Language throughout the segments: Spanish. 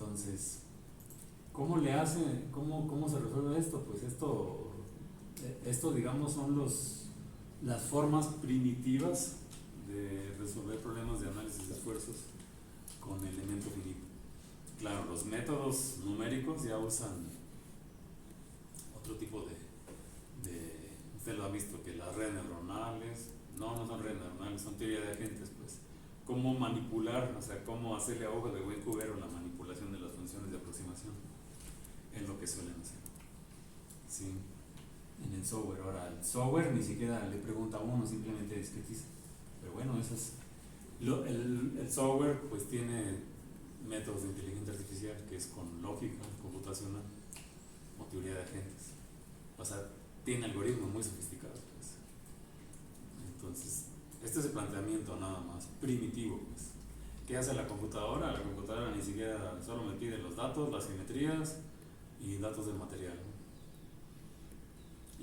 Entonces, ¿cómo le hace, cómo se resuelve esto? Pues esto digamos son las formas primitivas de resolver problemas de análisis de esfuerzos con elemento finito. Claro, los métodos numéricos ya usan otro tipo usted lo ha visto, que las redes neuronales, no son redes neuronales, son teoría de agentes, pues. Cómo manipular, o sea, cómo hacerle a hoja de buen cubero la manipulación de las funciones de aproximación, es lo que suelen hacer. Sí, en el software. Ahora, el software ni siquiera le pregunta a uno, simplemente discretiza. Pero bueno, el software pues tiene métodos de inteligencia artificial, que es con lógica computacional o teoría de agentes. O sea, tiene algoritmos muy sofisticados, pues. Entonces, este es el planteamiento nada más primitivo, pues. ¿Qué hace la computadora? La computadora ni siquiera solo me pide los datos, las simetrías y datos del material, ¿no?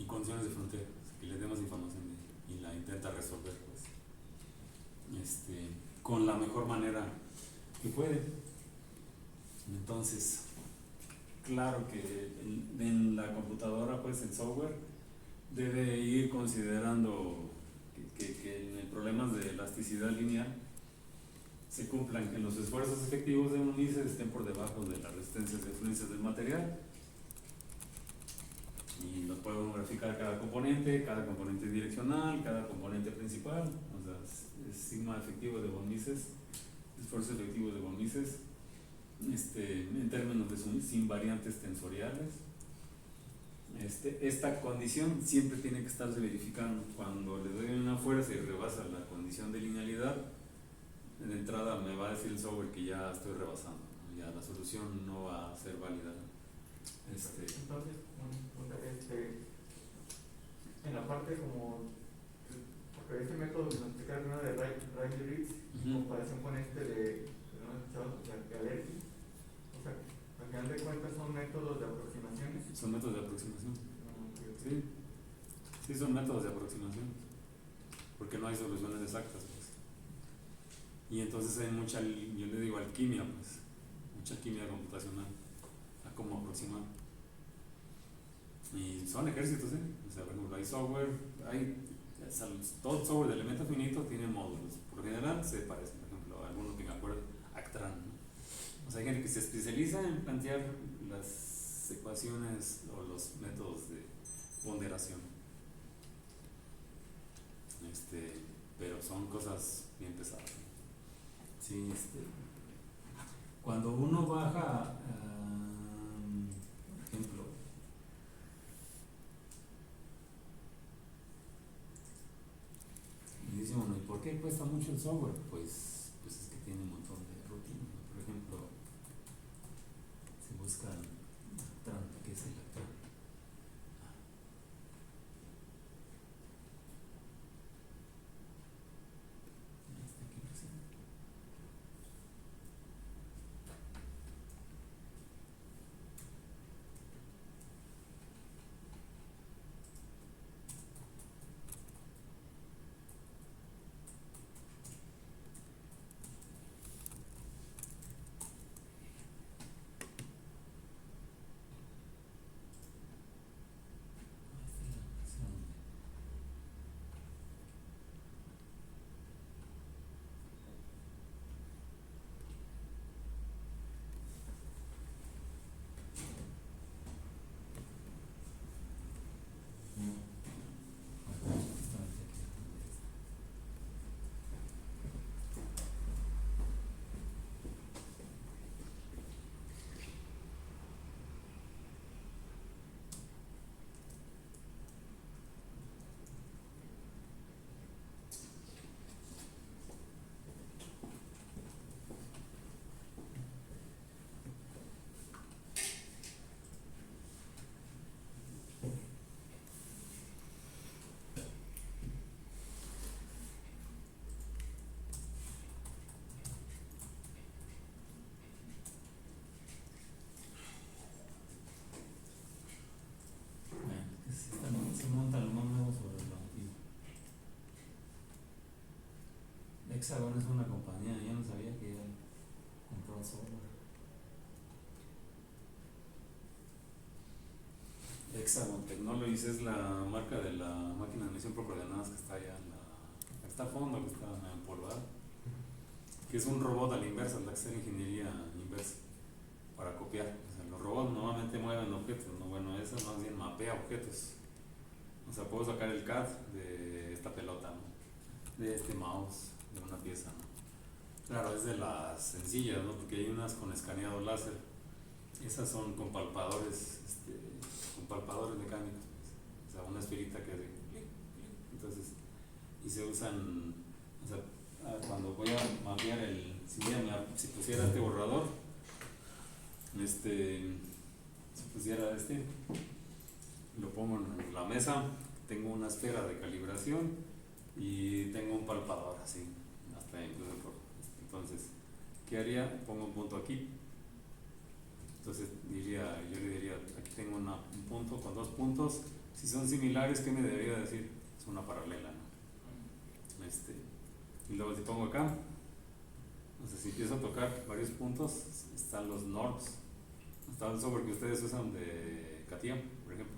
Y condiciones de frontera, que le demos información y la intenta resolver, pues, con la mejor manera que puede. Entonces, claro que en la computadora, pues el software debe ir considerando que en el problemas de elasticidad lineal se cumplan, que los esfuerzos efectivos de un índice estén por debajo de las resistencias de influencias del material, y nos podemos graficar cada componente direccional, cada componente principal, o sea, es sigma efectivo de von Mises, esfuerzo efectivo de von Mises, en términos de sus invariantes tensoriales. Esta condición siempre tiene que estarse verificando. Cuando le doy una fuerza y rebasa la condición de linealidad, de entrada me va a decir el software que ya estoy rebasando, ¿no? Ya la solución no va a ser válida. Entonces, en la parte como, porque este método que nos explicaron primero de Riley-Ritz, en comparación con este que no escuchado, o sea, Galerki, o sea, al final de cuentas son métodos de aproximaciones. Son métodos de aproximación. Okay. Sí, son métodos de aproximación, porque no hay soluciones exactas, pues. Y entonces hay mucha, yo le digo alquimia, pues, mucha alquimia computacional a cómo aproximar. Y son ejércitos, ¿eh? O sea, por ejemplo, hay software, todo software de elemento finito tiene módulos. Por lo general se parecen, por ejemplo, algunos que me acuerdo, Actran, ¿no? O sea, hay gente que se especializa en plantear las ecuaciones o los métodos de ponderación. Pero son cosas bien pesadas, ¿no? Sí, cuando uno baja, por ejemplo, y dice uno, ¿y por qué cuesta mucho el software? Pues es que tiene un montón de rutinas, ¿no? Por ejemplo, se busca Actran, ¿qué es el Actran? Aquí presente. Se monta lo más nuevo sobre lo antiguo. Hexagon es una compañía, yo no sabía que compró software. Hexagon Technologies es la marca de la máquina de medición por coordenadas que está allá que está a fondo, que está empolvada, que es un robot a la inversa, la que hacer ingeniería inversa para copiar. O sea, los robots normalmente mueven objetos, ¿no? Bueno, esa más bien mapea objetos. O sea, puedo sacar el CAD de esta pelota, ¿no? De este mouse, de una pieza, ¿no? Claro, es de las sencillas, ¿no? Porque hay unas con escaneado láser. Esas son con palpadores mecánicos, pues. O sea, una esferita que hace clic, clic. Entonces, y se usan, o sea, cuando voy a mapear si pusiera este borrador, si pusiera lo pongo en la mesa, tengo una esfera de calibración y tengo un palpador así, hasta incluso entonces, ¿qué haría? Pongo un punto aquí. Entonces yo le diría, aquí tengo un punto con dos puntos, si son similares, ¿qué me debería decir? Es una paralela, ¿no? Y luego si pongo acá, entonces si empiezo a tocar varios puntos, están los NURBS, está el software que ustedes usan de CATIA, por ejemplo,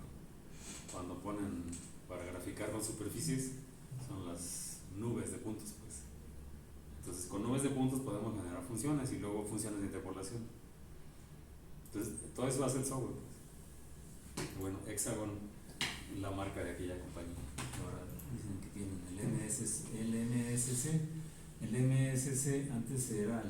cuando ponen para graficar con superficies, son las nubes de puntos, pues. Entonces con nubes de puntos podemos generar funciones y luego funciones de interpolación. Entonces todo eso hace el software. Bueno, Hexagon, la marca de aquella compañía. Ahora dicen que tienen el MSC. El MSC antes era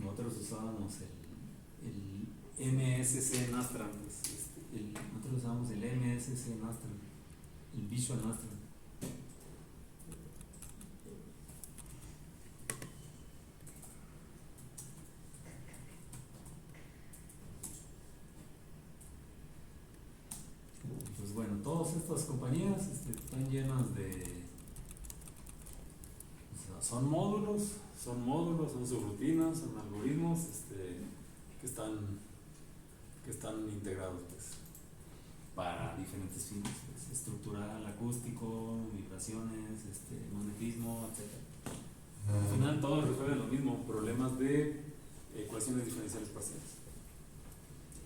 nosotros usábamos el MSC Nastran, pues, nosotros usábamos el MSC Nastran, el Visual Nastran. Pues bueno, todas estas compañías están llenas de, o sea, son módulos, son subrutinas, son algoritmos que están integrados, pues, para diferentes fines, pues, estructural, acústico, vibraciones, magnetismo, etc. Al final todos resuelven lo mismo, problemas de ecuaciones diferenciales parciales,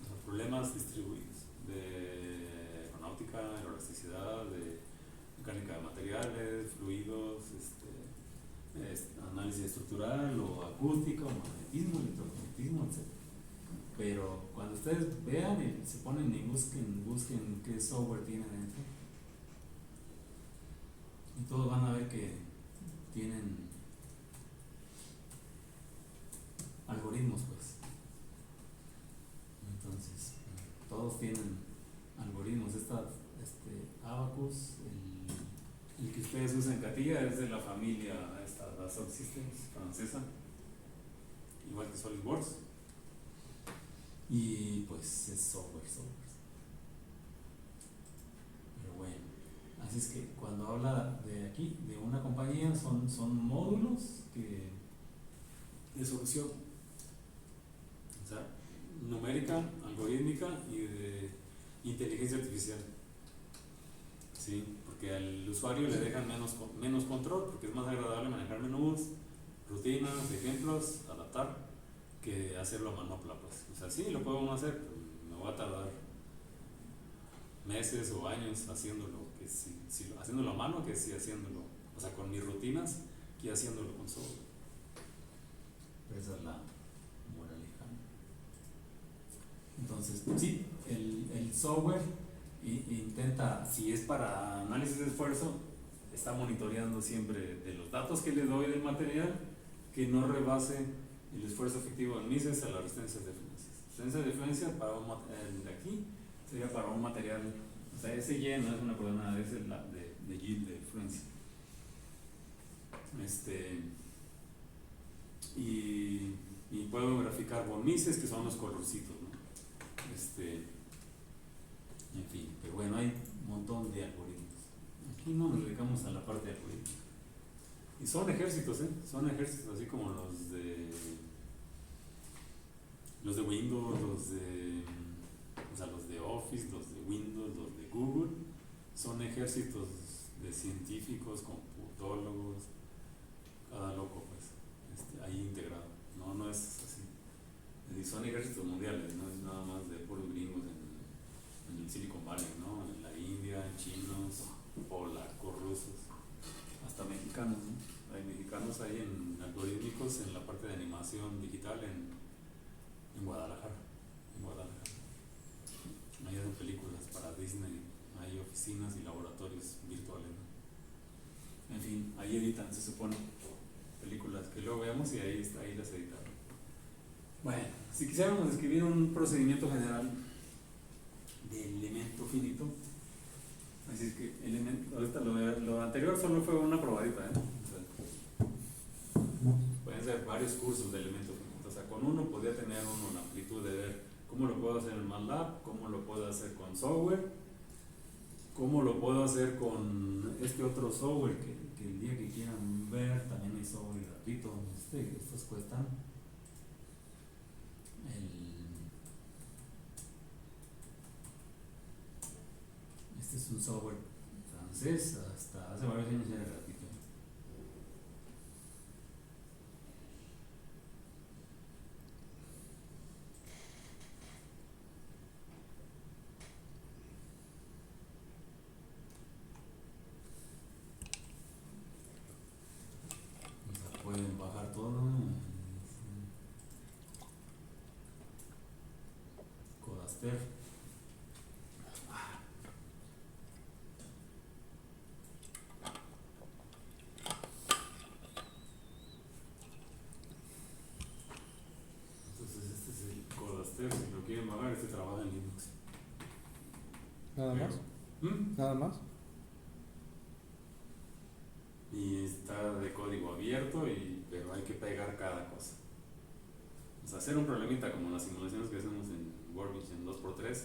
o sea, problemas distribuidos de aeronáutica, aeroelasticidad, de mecánica de materiales, fluidos, análisis estructural o acústico, magnetismo, electromagnetismo, etc. Pero cuando ustedes vean y se ponen y busquen qué software tiene dentro, y todos van a ver que tienen algoritmos, pues. Entonces, todos tienen algoritmos. Abacus, el que ustedes usan en CATIA es de la familia Dassault Systems francesa, igual que SolidWorks, y pues es software. Pero bueno, así es que cuando habla de aquí, de una compañía, son módulos de solución, o sea, numérica, algorítmica y de inteligencia artificial. Sí, porque al usuario le dejan menos control, porque es más agradable manejar menús, rutinas, ejemplos, adaptar, que hacerlo a manopla, pues. O sea, sí, lo puedo uno hacer, pero me voy a tardar meses o años haciéndolo, haciéndolo a mano, que sí haciéndolo, o sea, con mis rutinas, que haciéndolo con software. Esa es la moraleja. Entonces, sí, el software intenta, si es para análisis de esfuerzo, está monitoreando siempre de los datos que le doy del material, que no rebase el esfuerzo efectivo del Mises a la resistencia de fluencia. Resistencia de fluencia para un material de aquí sería para un material, o sea, ese Y no es una coordenada, es la de yield de fluencia. Y puedo graficar von Mises, que son los colorcitos, ¿no? En fin, pero bueno, hay un montón de algoritmos. Aquí no nos dedicamos a la parte de algoritmos. Y son ejércitos, son ejércitos, así como los de Windows, los de Office, los de Windows, los de Google. Son ejércitos de científicos, computólogos, cada loco, pues, ahí integrado. No, no es así. Son ejércitos mundiales, no es nada más de puros gringos en el Silicon Valley, ¿no? En la India, chinos, polacos, rusos, hasta mexicanos, ¿no? Hay mexicanos ahí en algorítmicos en la parte de animación digital en Guadalajara. En Guadalajara. Ahí hacen películas para Disney, hay oficinas y laboratorios virtuales, ¿no? En fin, ahí editan, se supone, películas que luego vemos y ahí las editaron. Bueno, si quisiéramos describir un procedimiento general de elemento finito, así es que ahorita lo anterior solo fue una probadita, ¿eh? O sea, pueden ser varios cursos de elemento finito, o sea, con uno podría tener uno la amplitud de ver cómo lo puedo hacer en MATLAB, cómo lo puedo hacer con software, cómo lo puedo hacer con este otro software que el día que quieran ver, también hay software gratuito, estos cuestan este es un software francés, hasta hace varios años era gratuito. O sea, pueden bajar todo. Codaster. Si lo quieren bajar, trabaja en Linux. ¿Nada más? ¿Nada más? Y está de código abierto, pero hay que pegar cada cosa. O sea, hacer un problemita como las simulaciones que hacemos en Workbench en 2x3,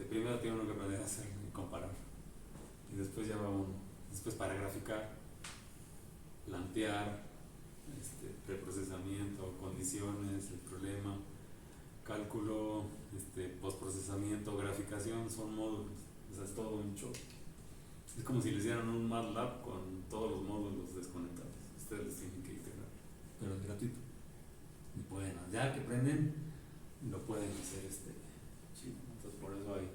primero tiene uno que aprender a hacer y comparar. Y después ya va uno. Después para graficar, plantear, preprocesamiento, condiciones, el problema, cálculo, postprocesamiento, graficación, son módulos. O sea, es todo un show. Es como si les dieran un MATLAB con todos los módulos desconectados. Ustedes los tienen que integrar, pero es gratuito. Y pueden, ya que aprenden, lo pueden hacer chido. Entonces por eso hay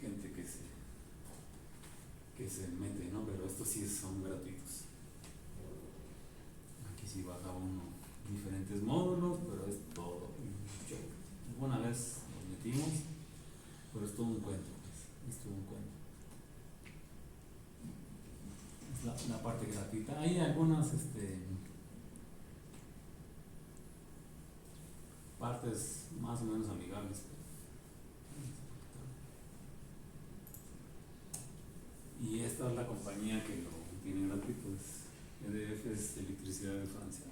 gente que se mete, ¿no? Pero estos sí son gratuitos. Aquí sí baja uno diferentes módulos, pero es todo un show. Una vez nos metimos, pero es todo un cuento, pues. Es todo un cuento. Es la parte gratuita. Hay algunas partes más o menos amigables. Y esta es la compañía que lo tiene gratuito, EDF es Electricidad de Francia.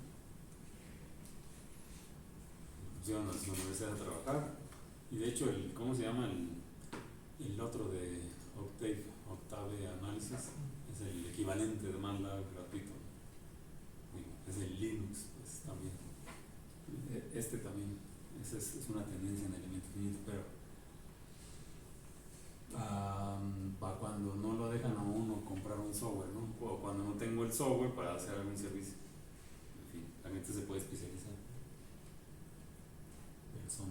Pusieron a su universidad a trabajar, y de hecho ¿cómo se llama el otro de Octave Análisis? Es el equivalente de MATLAB gratuito. Es el Linux, pues también. También es una tendencia en elemento finito, pero para cuando no lo dejan a uno comprar un software, ¿no? O cuando no tengo el software para hacer algún servicio. En fin, la gente se puede especializar. Pero son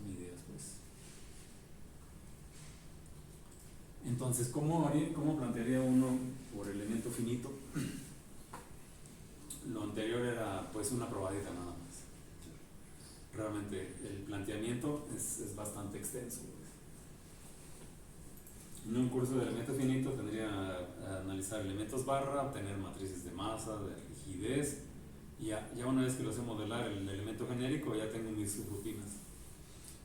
ideas, pues. Entonces, ¿cómo plantearía uno por elemento finito? Lo anterior era pues una probadita nada más. Realmente el planteamiento es bastante extenso. En un curso de elementos finitos tendría a analizar elementos barra, obtener matrices de masa, de rigidez, y ya una vez que lo sé modelar el elemento genérico, ya tengo mis subrutinas.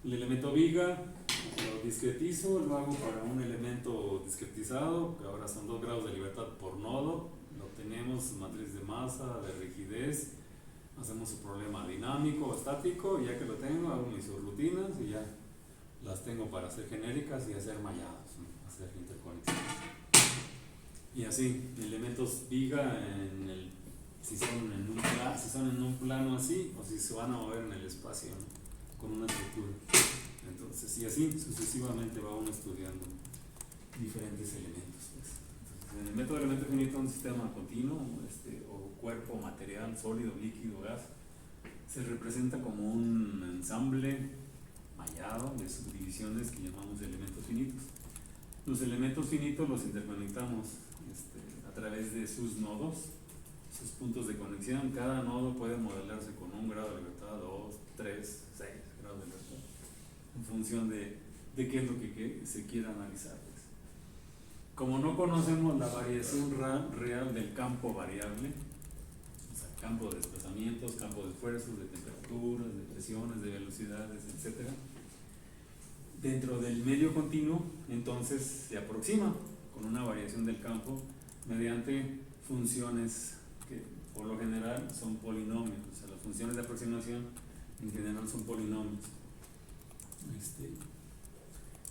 El elemento viga lo discretizo, lo hago para un elemento discretizado, que ahora son 2 grados de libertad por nodo, lo obtenemos matriz de masa, de rigidez, hacemos su problema dinámico o estático, y ya que lo tengo, hago mis subrutinas y ya las tengo para hacer genéricas y hacer mallados, ¿no? Hacer interconexiones. Y así, elementos viga si son en un plano así, o si se van a mover en el espacio, ¿no? Con una estructura. Entonces, y así sucesivamente va uno estudiando diferentes elementos, pues. Entonces, En el método de elemento finito, un sistema continuo o cuerpo, material, sólido, líquido, gas, se representa como un ensamble mallado de subdivisiones que llamamos elementos finitos. Los elementos finitos los interconectamos a través de sus nodos, sus puntos de conexión. Cada nodo puede modelarse con 1 grado de libertad, 2, 3, 6 grados de libertad, en función de qué es lo que se quiera analizar. Pues. Como no conocemos la variación real del campo variable, o sea, campo de desplazamientos, campo de esfuerzos, de temperaturas, de presiones, de velocidades, etc., dentro del medio continuo, entonces se aproxima con una variación del campo mediante funciones que por lo general son polinomios. O sea, las funciones de aproximación en general son polinomios.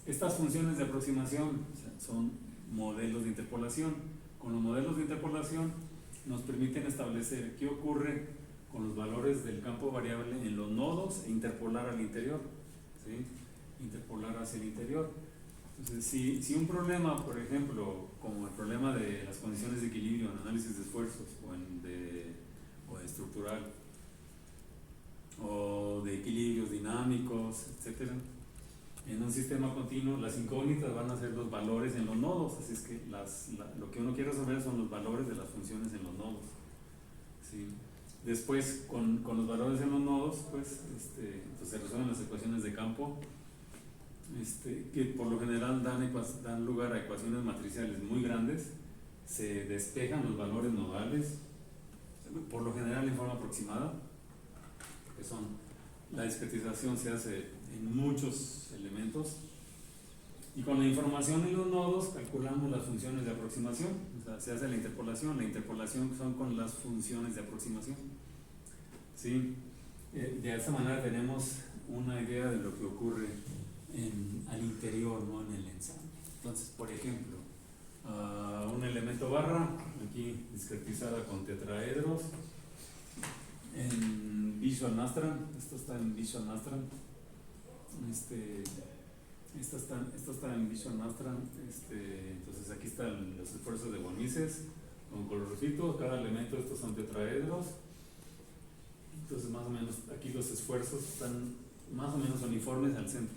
Estas funciones de aproximación, o sea, son modelos de interpolación. Con los modelos de interpolación nos permiten establecer qué ocurre con los valores del campo variable en los nodos e interpolar al interior, ¿sí? Interpolar hacia el interior. Entonces, si un problema, por ejemplo, como el problema de las condiciones de equilibrio en análisis de esfuerzos o de estructural, o de equilibrios dinámicos, etcétera, en un sistema continuo, las incógnitas van a ser los valores en los nodos, así es que lo que uno quiere resolver son los valores de las funciones en los nodos, ¿sí? Después, con los valores en los nodos, pues, entonces se resuelven las ecuaciones de campo, que por lo general dan lugar a ecuaciones matriciales muy grandes. Se despejan los valores nodales, por lo general en forma aproximada, que la discretización se hace en muchos elementos, y con la información en los nodos calculamos las funciones de aproximación. O sea, se hace la interpolación son con las funciones de aproximación, ¿sí? De esta manera tenemos una idea de lo que ocurre al interior, no en el ensamble. Entonces, por ejemplo, un elemento barra, aquí discretizada con tetraedros, en Visual Nastran, esto está en Visual Nastran, esto está en Visual Nastran, entonces aquí están los esfuerzos de von Mises con colorcitos, cada elemento, estos son tetraedros, entonces más o menos aquí los esfuerzos están más o menos uniformes al centro.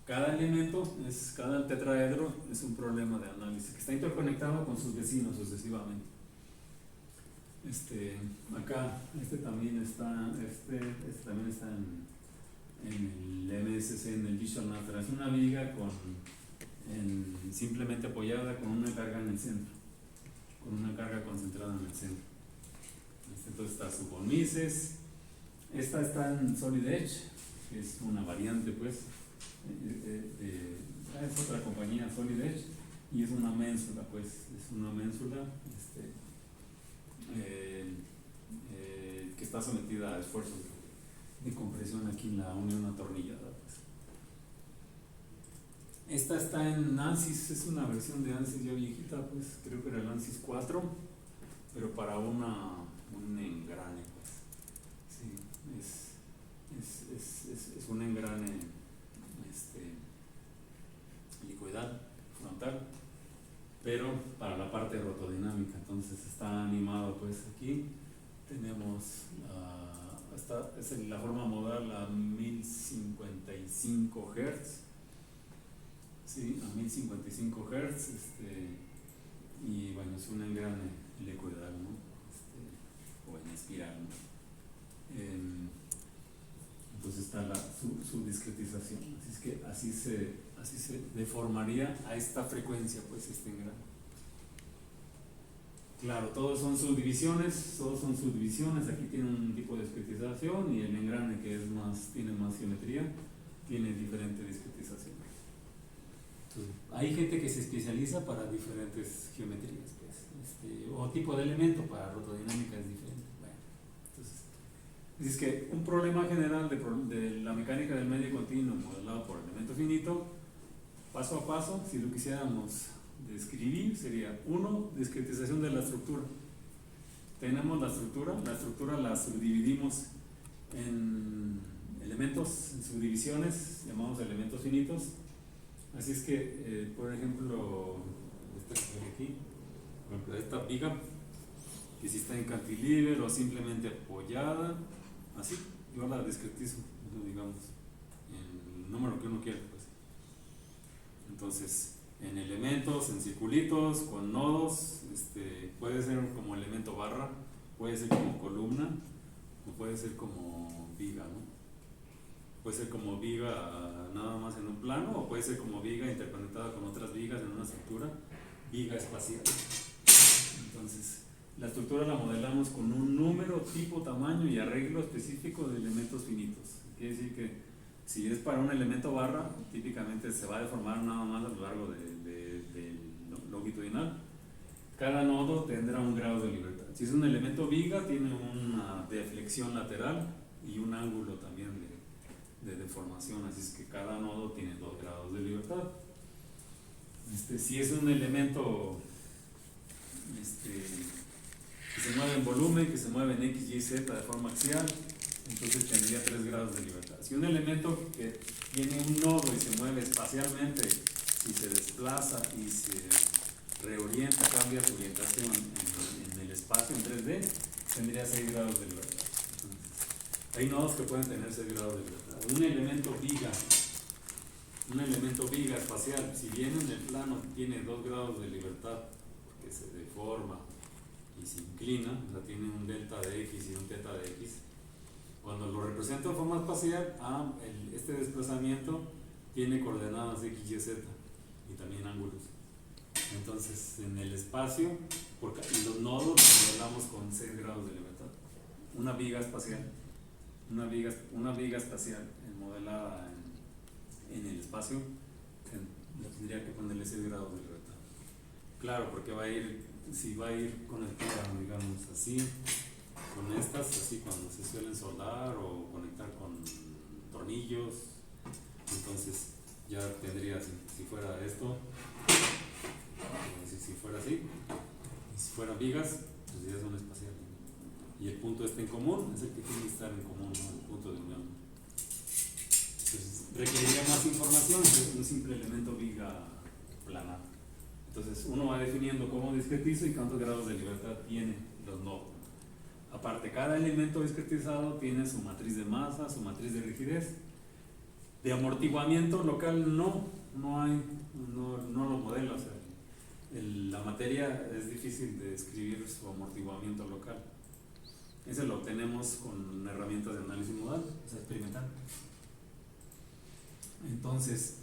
Cada elemento, cada tetraedro es un problema de análisis que está interconectado con sus vecinos sucesivamente. Acá, también está en el MSC, en el Visual Nastran. Es una viga simplemente apoyada con una carga en el centro, con una carga concentrada en el centro. Entonces está su von Mises. Esta está en Solid Edge, que es una variante, pues, es otra compañía, Solid Edge, y es una ménsula, pues, que está sometida a esfuerzos de compresión aquí en la unión atornillada, pues. Esta está en ANSYS, es una versión de ANSYS ya viejita, pues, creo que era el ANSYS 4, pero para un engrane, pues, sí, es un engrane licoidal, frontal, pero para la parte rotodinámica. Entonces está animado, pues aquí tenemos es la forma modal a 1055 Hz, sí, a 1055 Hz, y bueno, es un engrane licoidal, ¿no? O en espiral, ¿no? Entonces está su discretización, así es que así se deformaría a esta frecuencia, pues, este engrane. Claro, todos son subdivisiones, aquí tiene un tipo de discretización, y el engrane que tiene más geometría, tiene diferente discretización. Entonces, hay gente que se especializa para diferentes geometrías, pues, o tipo de elemento, para rotodinámica es diferente. Bueno, entonces, es que un problema general de la mecánica del medio continuo modelado por elemento finito, paso a paso, si lo quisiéramos describir, sería: 1, discretización de la estructura. Tenemos la estructura la subdividimos en elementos, en subdivisiones, llamamos elementos finitos. Así es que, por ejemplo, esta que ve aquí, por ejemplo, esta viga, que si está en cantilever o simplemente apoyada, así, yo la discretizo, digamos, en el número que uno quiera, pues. Entonces, en elementos, en circulitos, con nodos, puede ser como elemento barra, puede ser como columna, o puede ser como viga, ¿no? Puede ser como viga nada más en un plano, o puede ser como viga interconectada con otras vigas en una estructura, viga espacial. Entonces, la estructura la modelamos con un número, tipo, tamaño y arreglo específico de elementos finitos. Quiere decir que si es para un elemento barra, típicamente se va a deformar nada más a lo largo de longitudinal. Cada nodo tendrá un grado de libertad. Si es un elemento viga, tiene una deflexión lateral y un ángulo también de deformación, así es que cada nodo tiene 2 grados de libertad. Si es un elemento que se mueve en volumen, que se mueve en X, Y, Z de forma axial, entonces tendría 3 grados de libertad. Si un elemento que tiene un nodo y se mueve espacialmente y se desplaza y se reorienta, cambia su orientación en el espacio en 3D, tendría 6 grados de libertad. Entonces, hay nodos que pueden tener 6 grados de libertad. Un elemento viga espacial, si bien en el plano tiene 2 grados de libertad, porque se deforma y se inclina, o sea, tiene un delta de X y un teta de X, cuando lo represento de forma espacial, este desplazamiento tiene coordenadas X, Y, Z y también ángulos. Entonces, en el espacio, los nodos los modelamos con 6 grados de libertad. Una viga espacial modelada en el espacio, tendría que ponerle 6 grados de libertad. Claro, porque si va a ir conectada, digamos, así, con estas, así cuando se suelen soldar o conectar con tornillos, entonces ya tendría, si fuera esto, si fuera así, y si fueran vigas, pues ya son espaciales. Y el punto en común es el que tiene que estar en común, ¿no? El punto de unión. Entonces requeriría más información que un simple elemento viga planar. Entonces uno va definiendo cómo discretizo y cuántos grados de libertad tiene los nodos. Aparte, cada elemento discretizado tiene su matriz de masa, su matriz de rigidez. De amortiguamiento local no lo modela. O sea, la materia es difícil de describir su amortiguamiento local. Ese lo obtenemos con herramientas de análisis modal, o sea, experimental. Entonces,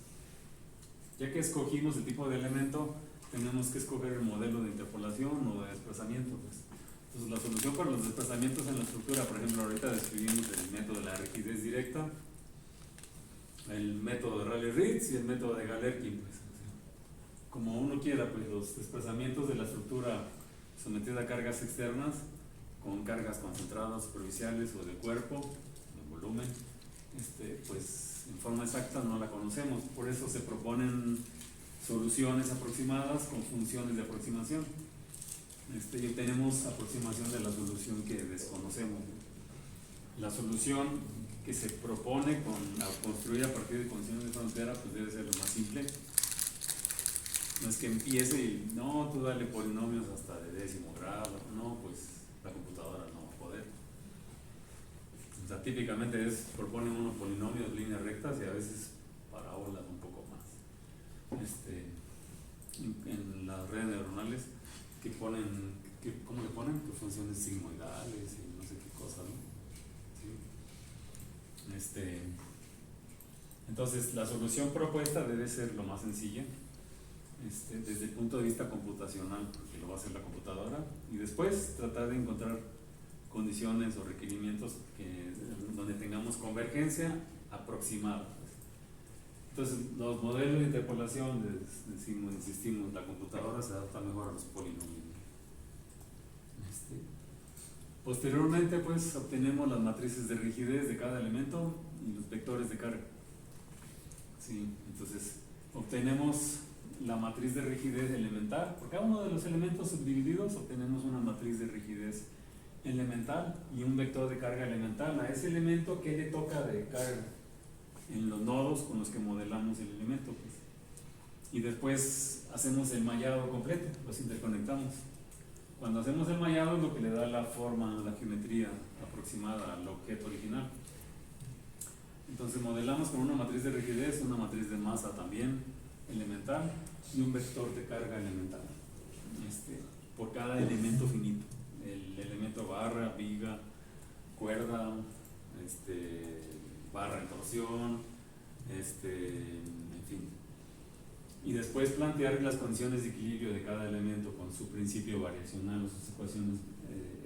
ya que escogimos el tipo de elemento, tenemos que escoger el modelo de interpolación o de desplazamiento, pues. Entonces, la solución para los desplazamientos en la estructura, por ejemplo, ahorita describimos el método de la rigidez directa, el método de Rayleigh-Ritz y el método de Galerkin, pues. Como uno quiera, pues los desplazamientos de la estructura sometida a cargas externas, con cargas concentradas, superficiales o de cuerpo, de volumen, pues en forma exacta no la conocemos, por eso se proponen soluciones aproximadas con funciones de aproximación. Y obtenemos aproximación de la solución que desconocemos. La solución que se propone construir a partir de condiciones de frontera, pues debe ser lo más simple. No es que empiece y no, tú dale polinomios hasta de 10º grado, no, pues la computadora no va a poder. O sea, típicamente propone unos polinomios, líneas rectas y a veces parábolas un poco más. En las redes neuronales ¿cómo le ponen? Que funciones sigmoidales y no sé qué cosa, ¿no? ¿Sí? Entonces, la solución propuesta debe ser lo más sencilla, desde el punto de vista computacional, porque lo va a hacer la computadora, y después tratar de encontrar condiciones o requerimientos donde tengamos convergencia aproximada. Entonces, los modelos de interpolación, insistimos, la computadora se adapta mejor a los polinomios. Posteriormente, pues, obtenemos las matrices de rigidez de cada elemento y los vectores de carga. Sí, entonces, obtenemos la matriz de rigidez elemental. Por cada uno de los elementos subdivididos obtenemos una matriz de rigidez elemental y un vector de carga elemental a ese elemento que le toca de carga en los nodos con los que modelamos el elemento, pues. Y después hacemos el mallado completo, los interconectamos. Cuando hacemos el mallado es lo que le da la forma, la geometría aproximada al objeto original. Entonces modelamos con una matriz de rigidez, una matriz de masa también elemental y un vector de carga elemental por cada elemento finito. El elemento barra, viga, cuerda, barra en torsión, en fin. Y después plantear las condiciones de equilibrio de cada elemento con su principio variacional o sus ecuaciones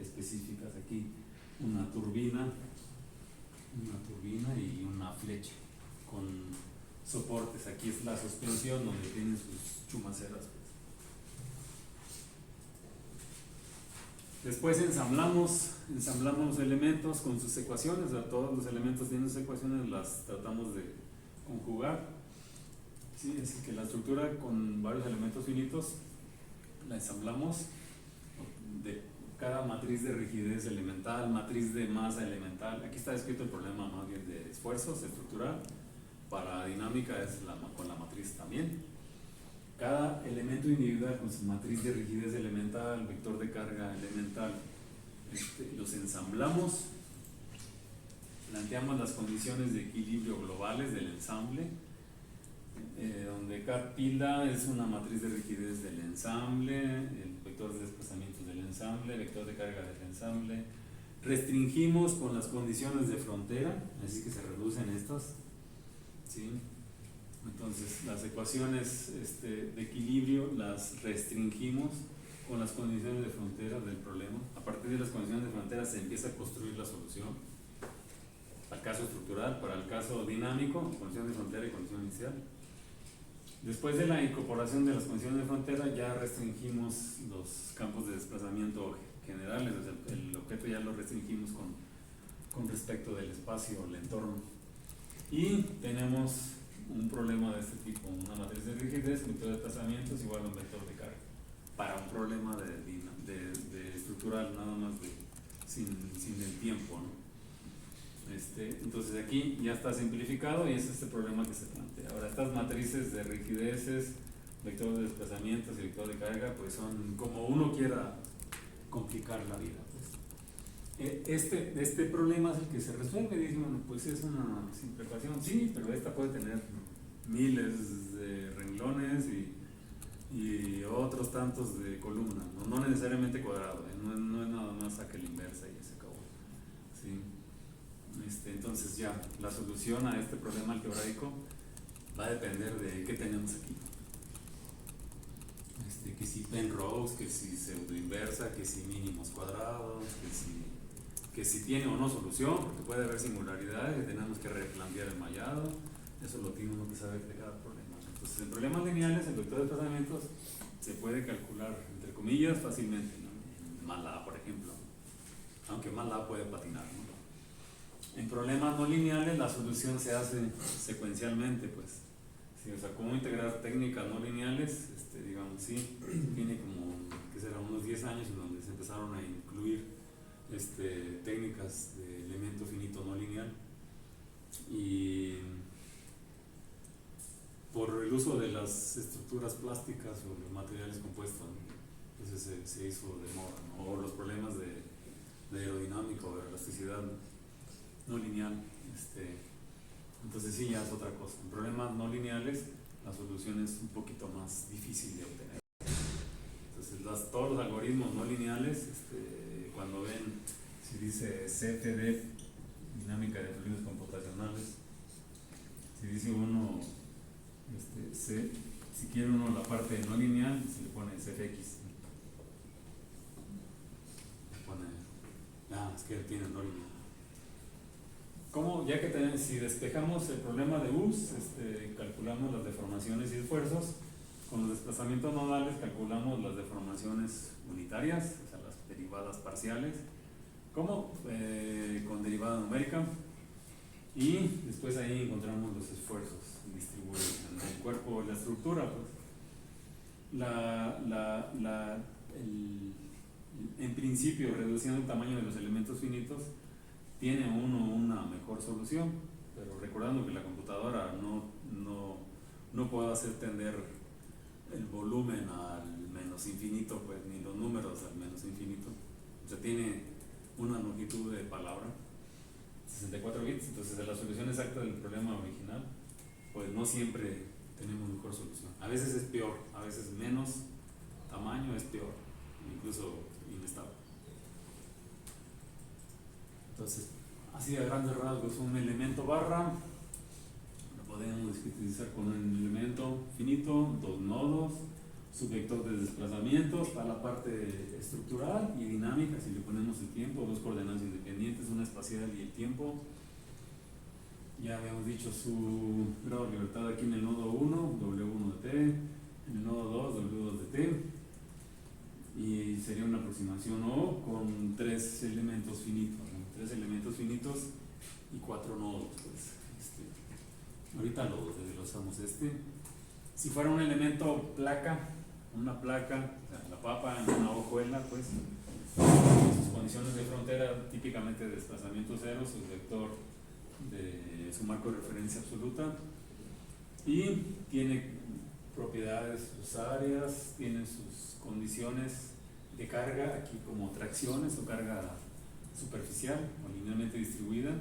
específicas aquí. Una turbina y una flecha con soportes. Aquí es la suspensión donde tienen sus chumaceras. Después ensamblamos los elementos con sus ecuaciones. Todos los elementos tienen sus ecuaciones, las tratamos de conjugar. Sí, es que la estructura con varios elementos finitos la ensamblamos de cada matriz de rigidez elemental, matriz de masa elemental. Aquí está descrito el problema más bien de esfuerzos estructural. Para dinámica es con la matriz también. Cada elemento individual con su matriz de rigidez elemental, vector de carga elemental, los ensamblamos, planteamos las condiciones de equilibrio globales del ensamble, donde K tilde es una matriz de rigidez del ensamble, el vector de desplazamientos del ensamble, vector de carga del ensamble. Restringimos con las condiciones de frontera, así que se reducen estas, ¿sí? Entonces las ecuaciones de equilibrio las restringimos con las condiciones de frontera del problema. A partir de las condiciones de frontera se empieza a construir la solución. Para el caso estructural, para el caso dinámico, condición de frontera y condición inicial. Después de la incorporación de las condiciones de frontera ya restringimos los campos de desplazamiento generales, o sea, el objeto ya lo restringimos con respecto del espacio, el entorno. Y tenemos un problema de este tipo, una matriz de rigidez, vector de desplazamientos igual a un vector de carga, para un problema de estructural, nada más sin el tiempo, ¿no? Entonces aquí ya está simplificado y es este problema que se plantea. Ahora, estas matrices de rigideces, vector de desplazamientos y vector de carga, pues son como uno quiera complicar la vida, pues. Este problema es el que se resuelve. Dice, bueno, pues es una simple ecuación, sí, pero esta puede tener miles de renglones y otros tantos de columnas, no necesariamente cuadrado, no es nada más saque la inversa y se acabó, ¿sí? Entonces ya la solución a este problema algebraico va a depender de qué tenemos aquí. Que si Penrose, que si pseudo inversa, que si mínimos cuadrados, que si tiene o no solución, porque puede haber singularidades y tenemos que replantear el mallado. Eso lo tiene uno que saber de cada problema. Entonces, en problemas lineales, el vector de desplazamientos se puede calcular, entre comillas, fácilmente, ¿no? En MATLAB, por ejemplo, aunque MATLAB puede patinar, ¿no? En problemas no lineales, la solución se hace secuencialmente, pues. Sí, o sea, cómo integrar técnicas no lineales, digamos, sí, tiene como, que será unos 10 años en donde se empezaron a incluir técnicas de elemento finito no lineal, y por el uso de las estructuras plásticas o los materiales compuestos, ¿no? Entonces se hizo de moda, ¿no? O los problemas de aerodinámica o de elasticidad no lineal. Entonces sí, ya es otra cosa. En problemas no lineales la solución es un poquito más difícil de obtener. Entonces todos los algoritmos no lineales, cuando ven, si dice CFD, dinámica de fluidos computacionales, si dice uno, si quiere uno la parte no lineal, se le pone CFX. Le pone, es que tiene no lineal. ¿Cómo? Ya que si despejamos el problema de US, calculamos las deformaciones y esfuerzos. Con los desplazamientos nodales calculamos las deformaciones unitarias, o sea, las derivadas parciales. ¿Cómo? Con derivada numérica. Y después ahí encontramos los esfuerzos distribuidos en el cuerpo de la estructura. Pues. En principio, reduciendo el tamaño de los elementos finitos, tiene uno una mejor solución, pero recordando que la computadora no puede hacer tender el volumen al menos infinito, pues ni los números al menos infinito. O sea, tiene una longitud de palabra, 64 bits, entonces la solución exacta del problema original, pues no siempre tenemos mejor solución. A veces es peor, a veces menos tamaño es peor, incluso inestable. Entonces, así a grandes rasgos, un elemento barra lo podemos discretizar con un elemento finito, dos nodos, su vector de desplazamientos para la parte estructural y dinámica, si le ponemos el tiempo, dos coordenadas independientes, una espacial y el tiempo. Ya habíamos dicho su grado de libertad aquí en el nodo 1, W1 de T, en el nodo 2, W2 de T, y sería una aproximación O con tres elementos finitos, ¿no? Tres elementos finitos y cuatro nodos, pues. Ahorita lo desglosamos. Si fuera un elemento placa, una placa, o sea, la papa en una hojuela, pues, sus condiciones de frontera, típicamente de desplazamiento cero, su vector de su marco de referencia absoluta, y tiene propiedades, sus áreas, tiene sus condiciones de carga, aquí como tracciones o carga superficial o linealmente distribuida.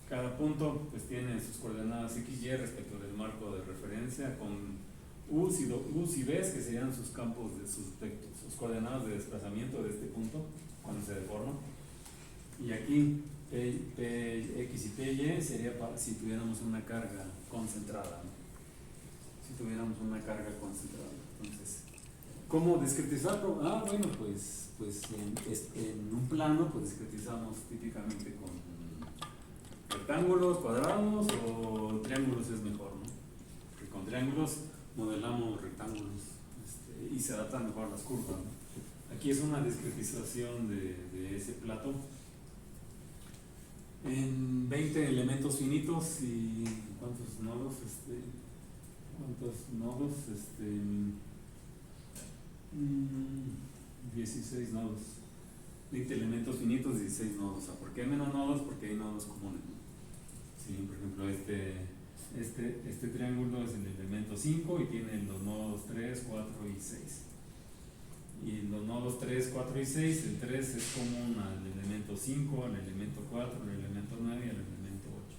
Cada punto pues tiene sus coordenadas x, y respecto del marco de referencia con u's y v's, que serían sus campos de sus vectores, sus coordenadas de desplazamiento de este punto cuando se deforma. Y aquí Px y Py sería para si tuviéramos una carga concentrada, ¿no? Si tuviéramos una carga concentrada. Entonces, ¿cómo discretizarlo? Bueno, pues en un plano pues discretizamos típicamente con rectángulos, cuadrados o triángulos es mejor, ¿no? Porque con triángulos modelamos rectángulos y se adaptan mejor a las curvas, ¿no? Aquí es una discretización de ese plato en 20 elementos finitos y ¿cuántos nodos? 16 nodos. 20 elementos finitos, 16 nodos. ¿Por qué menos nodos? Porque hay nodos comunes, ¿no? Sí, por ejemplo, este triángulo es el elemento 5 y tiene los nodos 3, 4 y 6. Y los nodos 3, 4 y 6, el 3 es común al elemento 5, al elemento 4, al elemento 9 y al elemento 8.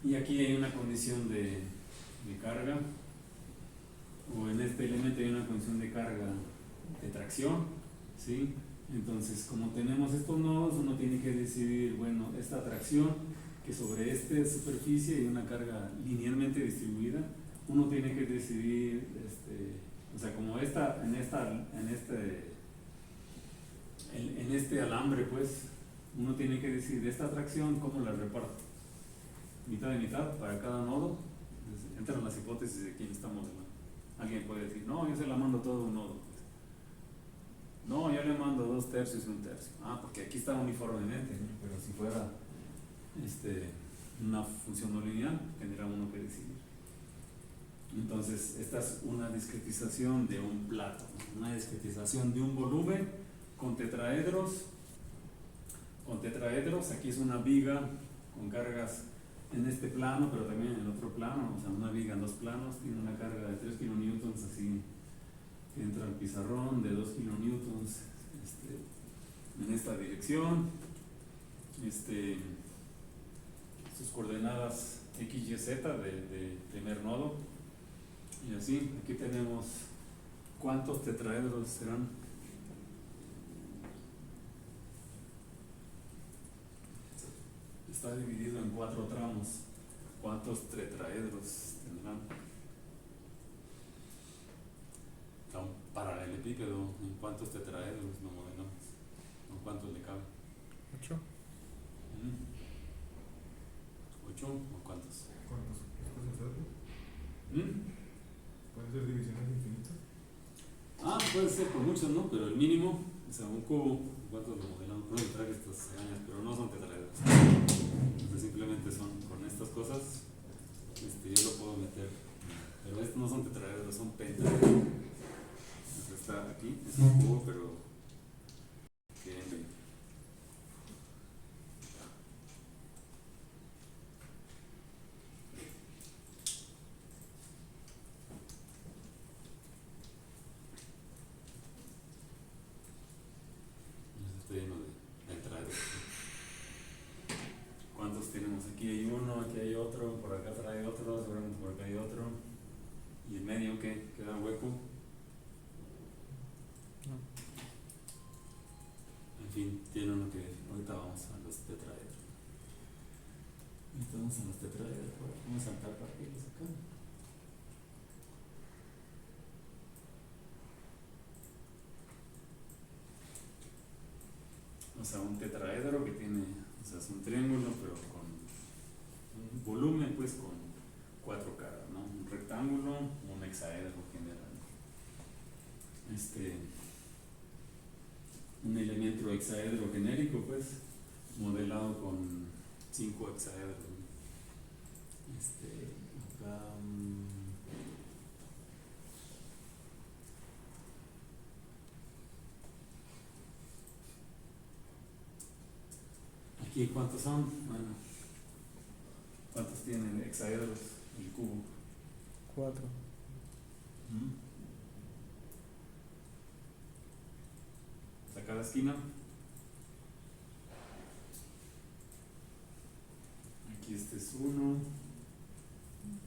¿Sí? Y aquí hay una condición de carga, o en este elemento hay una condición de carga de tracción, ¿sí? Entonces, como tenemos estos nodos, uno tiene que decidir, bueno, esta tracción que sobre esta superficie hay una carga linealmente distribuida, uno tiene que decidir, o sea, como en este alambre, pues, uno tiene que decidir esta tracción, ¿cómo la reparto? Mitad de mitad para cada nodo. Entonces, entran las hipótesis de quién estamos hablando. Alguien puede decir, no, yo se la mando todo un nodo. No, yo le mando 2 tercios y 1 tercio. Porque aquí está uniformemente, ¿no? Pero si fuera una función no lineal, tendrá uno que decidir. Entonces, esta es una discretización de un plato, ¿no? Una discretización de un volumen con tetraedros. Aquí es una viga con cargas en este plano, pero también en el otro plano, o sea, una viga en 2 planos, tiene una carga de 3 kilonewtons, así que entra al pizarrón, de 2 kilonewtons en esta dirección. Sus coordenadas x, y, z de primer nodo. Y así, aquí tenemos cuántos tetraedros serán. Está dividido en 4 tramos. ¿Cuántos tetraedros tendrán? Está un paralelepípedo. ¿En cuántos tetraedros lo modelamos? ¿En cuántos le cabe? 8. 8 o cuántos? ¿Cuántos pueden ser? ¿Pueden ser divisiones infinitas? Puede ser por muchos, ¿no? Pero el mínimo, o sea, un cubo, ¿cuántos lo modelamos? Pueden entrar estas arañas, pero no son tetraedros. Entonces simplemente son con estas cosas, yo lo puedo meter, pero estos no son tetraedros, son pentaedros. Está aquí, es un cubo, pero que aquí hay otro, por acá trae otro, seguramente por acá hay otro. ¿Y en medio qué? ¿Queda hueco? No. En fin, tiene uno que ahorita vamos a los tetraedros. Ahorita vamos a los tetraedros, vamos a saltar para aquí, los acá. O sea, un tetraedro que tiene, o sea, es un triángulo, pero con un volumen, pues con 4 caras, ¿no? Un rectángulo, un hexaedro general. Un elemento hexaedro genérico, pues, modelado con 5 hexaedros. Acá. Aquí, ¿cuántos son? Bueno, ¿cuántos tienen hexaedros el cubo? 4. A cada esquina. Aquí este es 1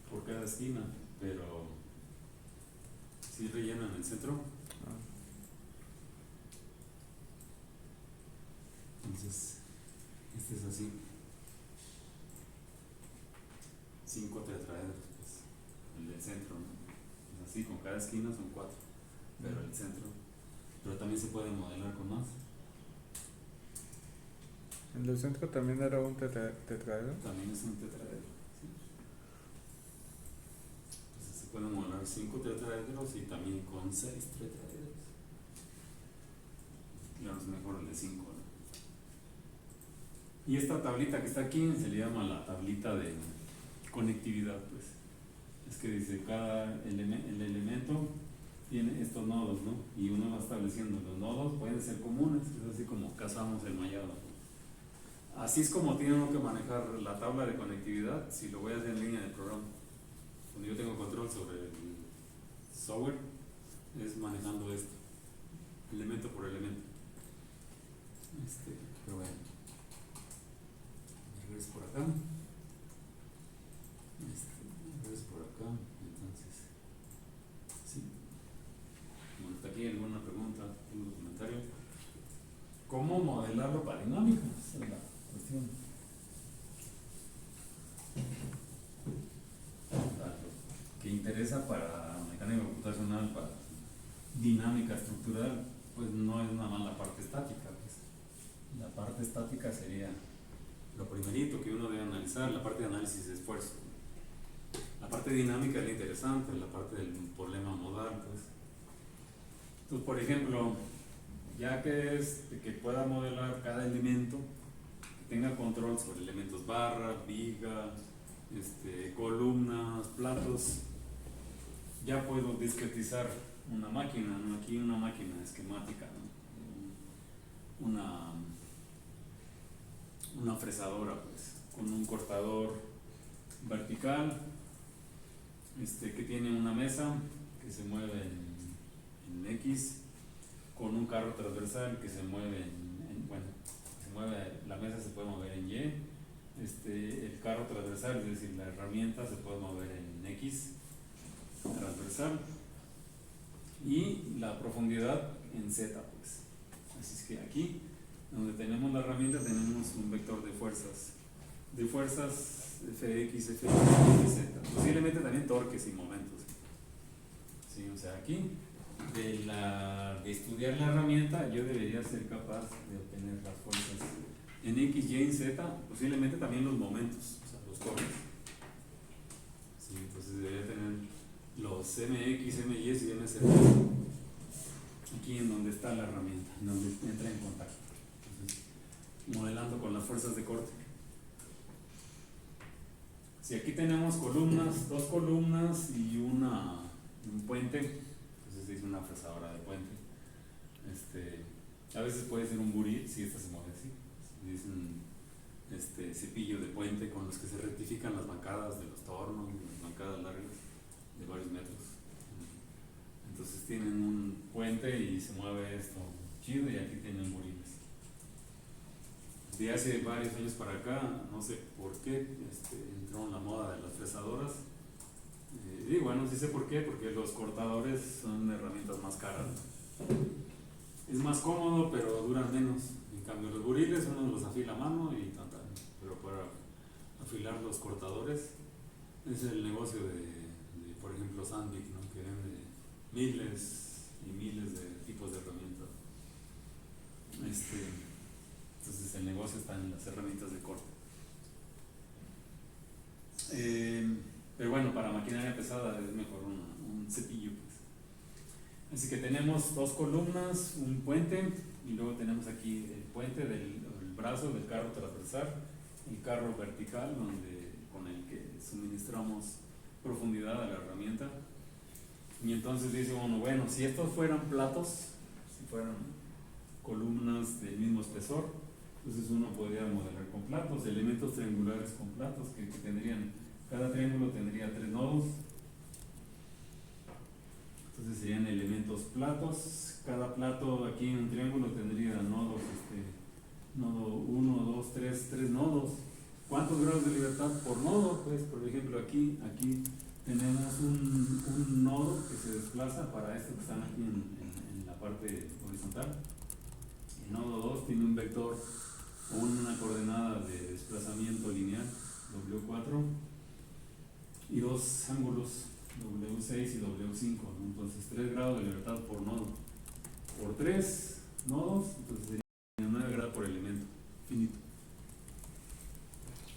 por cada esquina, pero si rellenan el centro. Entonces, este es así. 5 tetraedros, pues, el del centro, ¿no? Es así, con cada esquina son 4, pero el centro. Pero también se puede modelar con más. ¿El del centro también era un tetraedro? También es un tetraedro. ¿Sí? Entonces se pueden modelar 5 tetraedros y también con 6 tetraedros. Claro, es mejor el de 5, ¿no? Y esta tablita que está aquí se le llama la tablita de conectividad, pues. Es que dice el elemento tiene estos nodos, ¿no? Y uno va estableciendo los nodos, pueden ser comunes, es así como cazamos el mallado. Así es como tiene uno que manejar la tabla de conectividad si lo voy a hacer en línea de programa. Cuando yo tengo control sobre el software, es manejando esto, elemento por elemento. Pero bueno, regreso por acá. Regreso por acá, entonces, sí. Bueno, hasta aquí alguna pregunta, algún comentario. ¿Cómo modelarlo para dinámica? Esa es la cuestión. Lo que interesa para mecánica computacional, para dinámica estructural, pues no es nada más la parte estática. Pues. La parte estática sería lo primerito que uno debe analizar, la parte de análisis de esfuerzo. La parte dinámica es la interesante, la parte del problema modal, pues. Entonces, por ejemplo, ya que pueda modelar cada elemento, que tenga control sobre elementos barra, viga, columnas, platos, ya puedo discretizar una máquina, ¿no? Aquí una máquina esquemática, ¿no? Una fresadora, pues, con un cortador vertical, que tiene una mesa que se mueve en X, con un carro transversal que se mueve la mesa se puede mover en Y, el carro transversal, es decir, la herramienta se puede mover en X transversal y la profundidad en Z, pues. Así es que aquí, donde tenemos la herramienta, tenemos un vector de fuerzas Fx, Fy y Z, posiblemente también torques y momentos. Sí, o sea, aquí de estudiar la herramienta yo debería ser capaz de obtener las fuerzas en X, Y y Z, posiblemente también los momentos, o sea, los torques. Sí, entonces debería tener los MX, MY y MZ aquí en donde está la herramienta, en donde entra en contacto. Entonces, modelando con las fuerzas de corte. Si aquí tenemos columnas, 2 columnas y un puente, entonces se dice una fresadora de puente. A veces puede ser un burit si esta se mueve así. Se dice un cepillo de puente con los que se rectifican las bancadas de los tornos, las bancadas largas de varios metros. Entonces tienen un puente y se mueve esto chido y aquí tienen buriles. de hace varios años para acá, no sé por qué, entró en la moda de las fresadoras. Y bueno, sí sé por qué, porque los cortadores son herramientas más caras. Es más cómodo, pero duran menos. En cambio, los buriles uno los afila a mano y tan. Pero para afilar los cortadores es el negocio de por ejemplo, Sandvik, ¿no? Que vende miles y miles de tipos de herramientas. Entonces el negocio está en las herramientas de corte. Pero bueno, para maquinaria pesada es mejor un cepillo, pues. Así que tenemos dos columnas, un puente, y luego tenemos aquí el puente el brazo del carro transversal, el carro vertical con el que suministramos profundidad a la herramienta. Y entonces dice uno, bueno, si estos fueran platos, si fueran columnas del mismo espesor, entonces uno podría modelar con platos, elementos triangulares con platos que tendrían, cada triángulo tendría 3 nodos. Entonces serían elementos platos. Cada plato aquí en un triángulo tendría nodos, nodo 1, 2, 3 nodos. ¿Cuántos grados de libertad por nodo? Pues por ejemplo aquí tenemos un nodo que se desplaza para estos que están aquí en la parte horizontal. El nodo 2 tiene un vector o una coordenada de desplazamiento lineal, W4, y dos ángulos, W6 y W5, ¿no? Entonces 3 grados de libertad por nodo. Por 3 nodos, entonces sería 9 grados por elemento finito.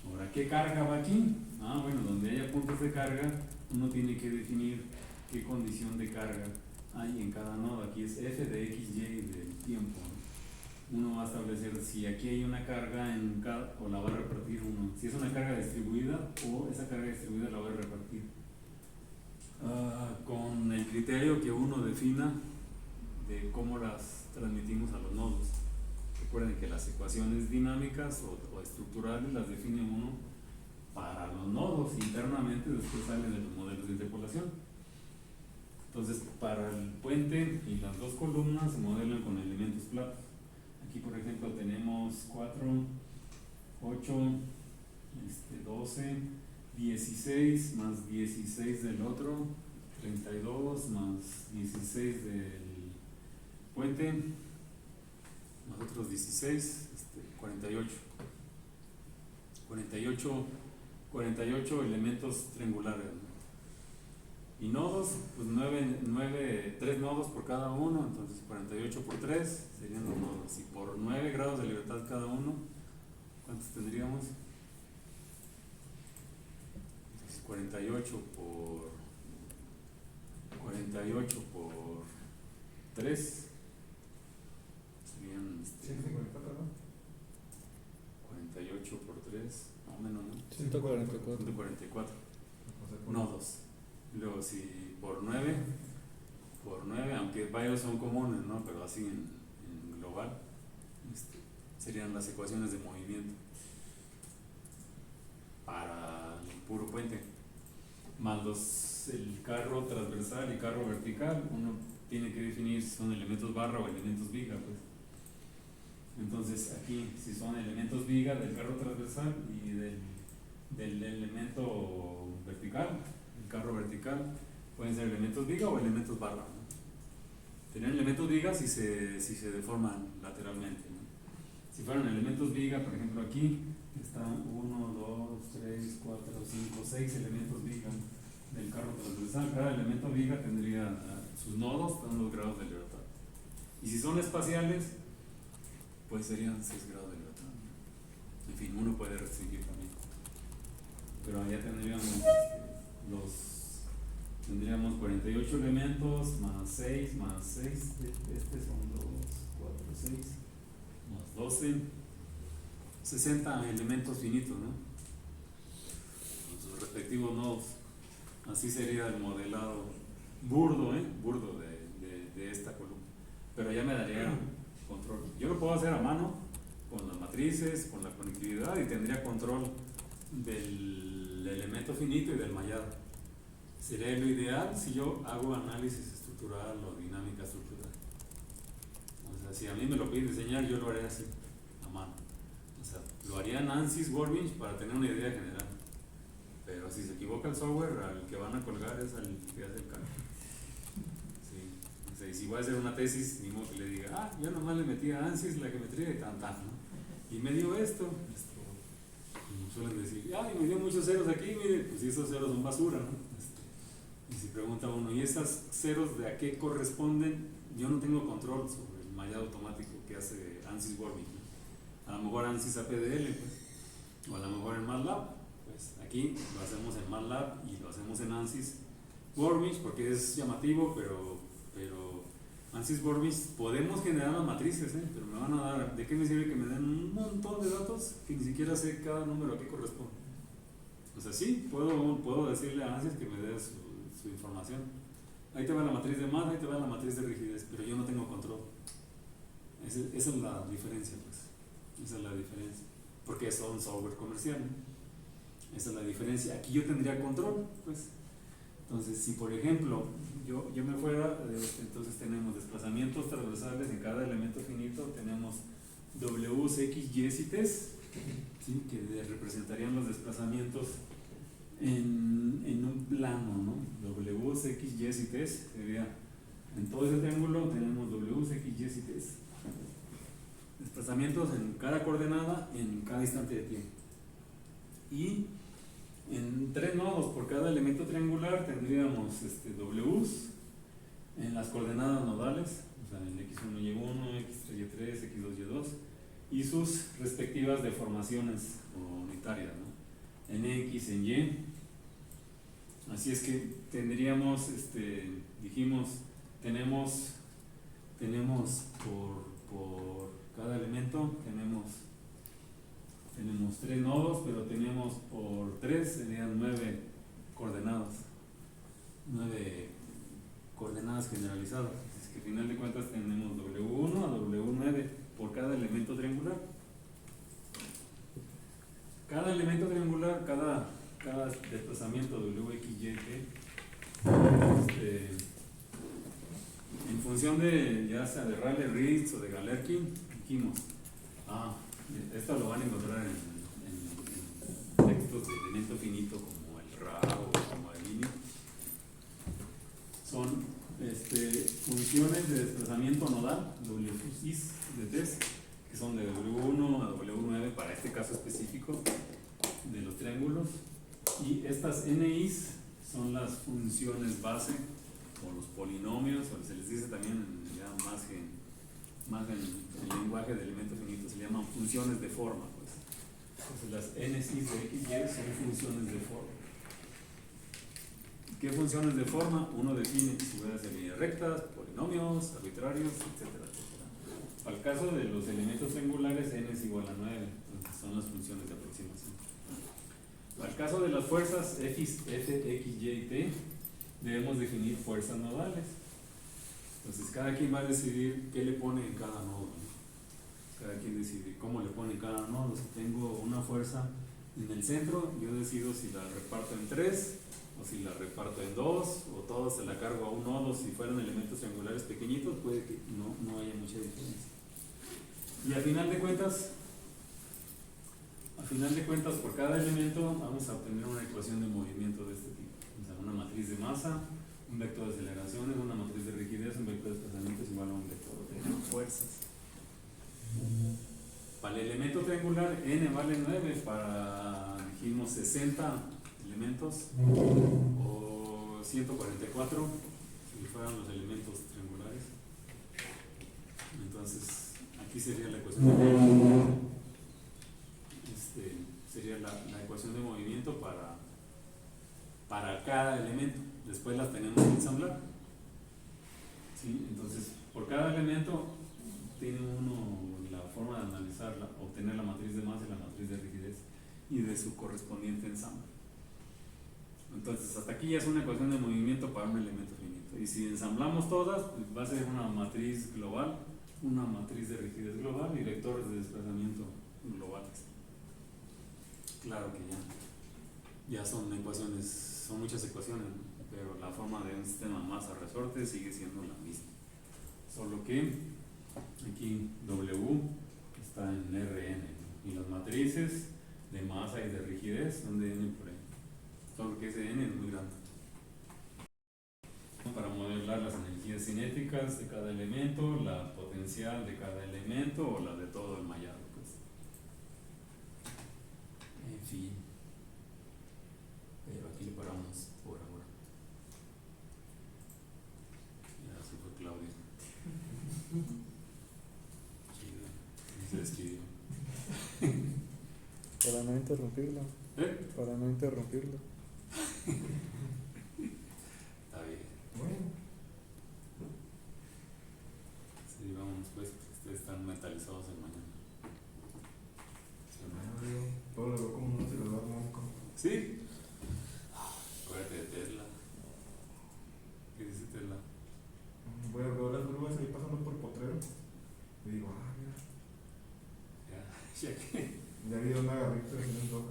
Ahora, ¿qué carga va aquí? Bueno, donde haya puntos de carga, uno tiene que definir qué condición de carga hay en cada nodo. Aquí es f de x, y del tiempo, ¿no? Uno va a establecer si aquí hay una carga o la va a repartir uno. Si es una carga distribuida o esa carga distribuida la va a repartir. Con el criterio que uno defina de cómo las transmitimos a los nodos. Recuerden que las ecuaciones dinámicas o estructurales las define uno para los nodos internamente, después salen de los modelos de interpolación. Entonces, para el puente y las dos columnas se modelan con elementos platos. Aquí, por ejemplo, tenemos 4, 8, 12, 16 más 16 del otro, 32 más 16 del puente, más otros 16, 48. 48 elementos triangulares, ¿no? Y nodos, pues 3 nodos por cada uno, entonces 48 por 3 serían los nodos. Y por 9 grados de libertad cada uno, ¿cuántos tendríamos? Entonces 48 por 3 serían 154, ¿no? 48 por 3, más o menos, ¿no? 144. 144 O sea, por- nodos. Luego si por 9, aunque varios son comunes, ¿no? Pero así en global, serían las ecuaciones de movimiento para el puro puente. Más el carro transversal y carro vertical, uno tiene que definir si son elementos barra o elementos viga, pues. Entonces aquí, si son elementos viga del carro transversal y del elemento vertical, el carro vertical, pueden ser elementos viga o elementos barra, ¿no? Tener elementos viga si se deforman lateralmente, ¿no? Si fueran elementos viga, por ejemplo aquí están 1, 2, 3, 4, 5, 6 elementos viga del carro transversal. Cada elemento viga tendría sus nodos, dan 2 grados de libertad. Y si son espaciales, pues serían 6 grados de libertad. En fin, uno puede restringir también. Pero allá tendríamos 48 elementos más 6 más 6, son 2, 4, 6, más 12, 60 elementos finitos, ¿no? Con sus respectivos nodos. Así sería el modelado burdo de esta columna. Pero ya me daría control. Yo lo puedo hacer a mano con las matrices, con la conectividad, y tendría control del elemento finito y del mallado. Sería lo ideal si yo hago análisis estructural o dinámica estructural. O sea, si a mí me lo pide diseñar, yo lo haré así, a mano. O sea, Lo harían ANSYS Workbench para tener una idea general. Pero si se equivoca el software, al que van a colgar es al que hace el cálculo. Sí. O sea, y si voy a hacer una tesis, ni modo que le diga, yo nomás le metí a ANSYS la geometría de tan, ¿no? Y me dio esto. Como suelen decir, me dio muchos ceros aquí, mire, pues esos ceros son basura, ¿no? Y si pregunta uno, ¿y esas ceros de a qué corresponden? Yo no tengo control sobre el mallado automático que hace ANSYS Workbench, ¿no? A lo mejor ANSYS APDL, pues, o a lo mejor en MATLAB. Pues aquí lo hacemos en MATLAB y lo hacemos en ANSYS Workbench porque es llamativo, pero ANSYS Workbench podemos generar las matrices, pero me van a dar, ¿de qué me sirve que me den un montón de datos que ni siquiera sé cada número a qué corresponde? O sea, sí, puedo decirle a ANSYS que me dé su información. Ahí te va la matriz de masa, ahí te va la matriz de rigidez, pero yo no tengo control. Esa es la diferencia, pues. Esa es la diferencia. Porque es un software comercial, ¿no? Esa es la diferencia. Aquí yo tendría control, pues. Entonces, si por ejemplo yo me fuera, entonces tenemos desplazamientos transversales en cada elemento finito, tenemos Ws, X, Y y Ts, ¿sí? Que representarían los desplazamientos en un plano, ¿no? Ws, X, Y y Ts sería, en todo ese triángulo tenemos Ws, X, Y y Ts. Desplazamientos en cada coordenada en cada instante de tiempo. Y en 3 nodos por cada elemento triangular tendríamos Ws en las coordenadas nodales, o sea, en x1, y1, x3, y3, x2, y2, y sus respectivas deformaciones unitarias, ¿no? En x, en y. Así es que tendríamos, dijimos, tenemos por cada elemento, tenemos 3 nodos, pero tenemos por 3, serían 9 coordenadas. 9 coordenadas generalizadas. Es que al final de cuentas tenemos W1 a W9 por cada elemento triangular. Cada elemento triangular, cada desplazamiento W, X, Y, T, en función de, ya sea de Rayleigh-Ritz o de Galerkin, dijimos, esto lo van a encontrar en textos de elemento finito como el RA o como el INI. Son funciones de desplazamiento nodal, W's de T's, que son de W1 a W9 para este caso específico de los triángulos. Y estas NI's son las funciones base o los polinomios, o se les dice también ya más en el lenguaje de elemento finito, se llaman funciones de forma, pues. Entonces las NC's de X, Y son funciones de forma. ¿Qué funciones de forma? Uno define si voy a hacer líneas rectas, polinomios, arbitrarios, etcétera, etcétera. Para el caso de los elementos triangulares, n es igual a 9, entonces son las funciones de aproximación. Para el caso de las fuerzas F, X, Y y T, debemos definir fuerzas nodales. Entonces cada quien va a decidir qué le pone en cada nodo, ¿no? Cada quien decide cómo le pone en cada nodo. Si tengo una fuerza en el centro, yo decido si la reparto en 3 o si la reparto en 2 o todo se la cargo a un nodo. Si fueran elementos triangulares pequeñitos, puede que no haya mucha diferencia. Y al final de cuentas, por cada elemento vamos a obtener una ecuación de movimiento de este tipo. O sea, una matriz de masa, un vector de aceleraciones, una matriz de rigidez, un vector de desplazamiento es igual a un vector de fuerzas. Para el elemento triangular, n vale 9 para, dijimos, 60 elementos o 144 si fueran los elementos triangulares. Entonces, aquí sería la ecuación de movimiento. Sería la ecuación de movimiento para cada elemento. Después las tenemos que ensamblar. ¿Sí? Entonces, por cada elemento tiene uno la forma de analizarla, obtener la matriz de masa y la matriz de rigidez y de su correspondiente ensamble. Entonces, hasta aquí ya es una ecuación de movimiento para un elemento finito. Y si ensamblamos todas, pues va a ser una matriz global, una matriz de rigidez global y vectores de desplazamiento globales. Claro que ya son ecuaciones, son muchas ecuaciones, ¿no? Pero la forma de un sistema masa-resorte sigue siendo la misma. Solo que aquí W está en Rn, ¿no? Y las matrices de masa y de rigidez son de n por n. Todo lo que es de n es muy grande. Para modelar las energías cinéticas de cada elemento, la potencial de cada elemento o la de todo el mallado, pues. En fin. Pero aquí le paramos por ahora. Ya se fue Claudia. Chido. Se despidió. Para no interrumpirlo. Para no interrumpirlo. Está bien. Bueno, Sí, vámonos pues, porque ustedes están mentalizados el mañana. ¿Sí o no? bueno, digo, todo lo veo como un acelerador armónico. ¿Sí? Acuérdate de Tesla. ¿Qué dice Tesla? Voy a ver las grúas ahí pasando por Potrero. Y digo, ah, mira, Ya, ya que. ya vi una garrita en un dock.